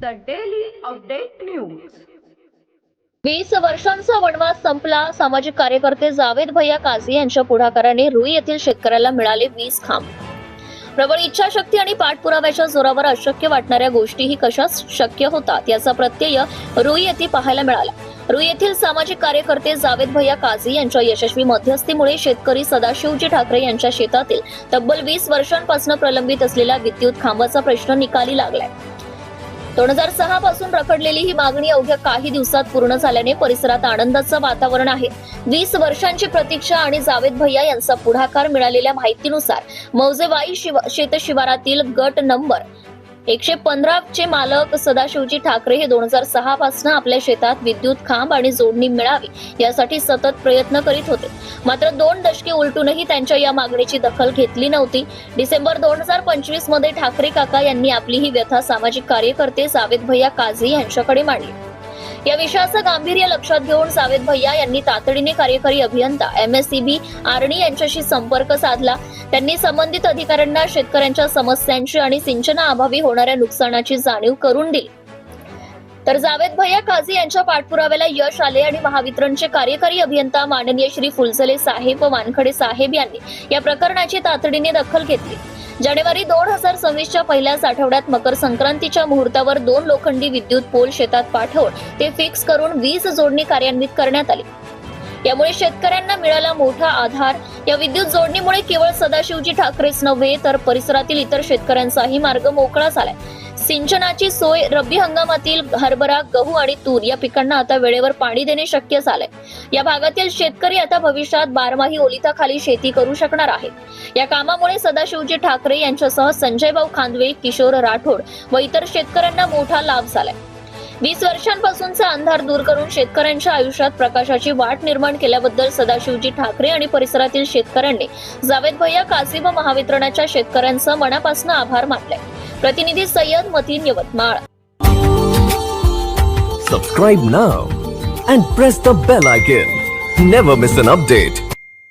The Daily Update News. 20 वर्षांचा वनवास संपला. सामाजिक कार्यकर्ते जावेद भैया काझी यांच्या पुढाकाराने रुई येथील शेतकऱ्याला मिळाले 20 खांब. प्रबळ इच्छाशक्ती आणि पाठपुराव्याच्या जोरावर अशक्य वाटणाऱ्या गोष्टीही कशाच शक्य होतात याचा प्रत्यय रुई येथे पाहायला मिळाला. रुई येथील सामाजिक कार्यकर्ते जावेद भैया काझी यांच्या यशस्वी मध्यस्थीमुळे शेतकरी सदाशिवजी ठाकरे यांच्या शेतातील तब्बल 20 वर्षांपासून प्रलंबित असलेला विद्युत खांबाचा प्रश्न निकाली लागलाय. 2006 पासून रखडलेली ही मागणी अवघ्या काही दिवसात पूर्ण झाल्याने परिसरात आनंदाचं वातावरण आहे. 20 वर्षांची प्रतीक्षा आणि जावेद भैया यांचा पुढाकार मिळालेल्या माहितीनुसार मौजेवाई शेतशिवारातील गट नंबर 115 चे मालक सदाशिवजी ठाकरे हे 2006 पासून आपल्या शेतात विद्युत खांब आणि जोडणी मिळावी यासाठी सतत प्रयत्न करीत होते. मात्र 2 दशके उलटूनही त्यांच्या या मागणीची दखल घेतली नव्हती. डिसेंबर 2025 मध्ये ठाकरे काका यांनी आपली ही व्यथा सामाजिक कार्यकर्ते जावेद भैया काझी यांच्याकडे मांडली. या विषयाचं गांभीर्य लक्षात घेऊन जावेद भैया यांनी तातडीने कार्यकारी अभियंता MSEB आर्णी यांच्याशी संपर्क साधला. त्यांनी संबंधित अधिकाऱ्यांना शेतकऱ्यांच्या समस्यांची आणि सिंचनाअभावी होणाऱ्या नुकसानाची जाणीव करून दिली. तर जावेद भैया काझी यांच्या पाठपुराव्याला यश आले आणि महावितरणचे कार्यकारी अभियंता माननीय श्री फुलझले साहेब व वानखडे साहेब यांनी या प्रकरणाची तातडीने दखल घेतली. जानेवारी 2026च्या पहिल्याच आठवड्यात मकर संक्रांतीच्या मुहूर्तावर 2 लोखंडी विद्युत पोल शेतात पाठवून ते फिक्स करून वीज जोडणी कार्यान्वित करण्यात आली. यामुळे शेतकऱ्यांना मिळाला मोठा आधार. या विद्युत जोडणीमुळे केवळ सदाशिवजी ठाकरेच नव्हे तर परिसरातील इतर शेतकऱ्यांचाही मार्ग मोकळा झालाय. सिंचनाची सोय, रब्बी हंगामातील हरभरा, गहू आणि तूर या पिकांना आता वेळेवर पाणी देणे शक्य झालंय. या भागातील शेतकरी आता भविष्यात बारमाही ओलिताखाली शेती करू शकणार आहेत. या कामामुळे सदाशिवजी ठाकरे यांच्यासह संजयभाऊ खांदवे, किशोर राठोड व इतर शेतकऱ्यांना मोठा लाभ झालाय. 20 वर्षांपासूनचा अंधार दूर करून शेतकऱ्यांच्या आयुष्यात प्रकाशाची वाट निर्माण केल्याबद्दल सदाशिवजी ठाकरे आणि परिसरातील शेतकऱ्यांनी जावेद भैया काझी व महावितरणाच्या शेतकऱ्यांचा मनापासून आभार मानले. प्रतिनिधी Syed Mateen, Yavatmal. Subscribe now and press the bell icon. Never miss an update.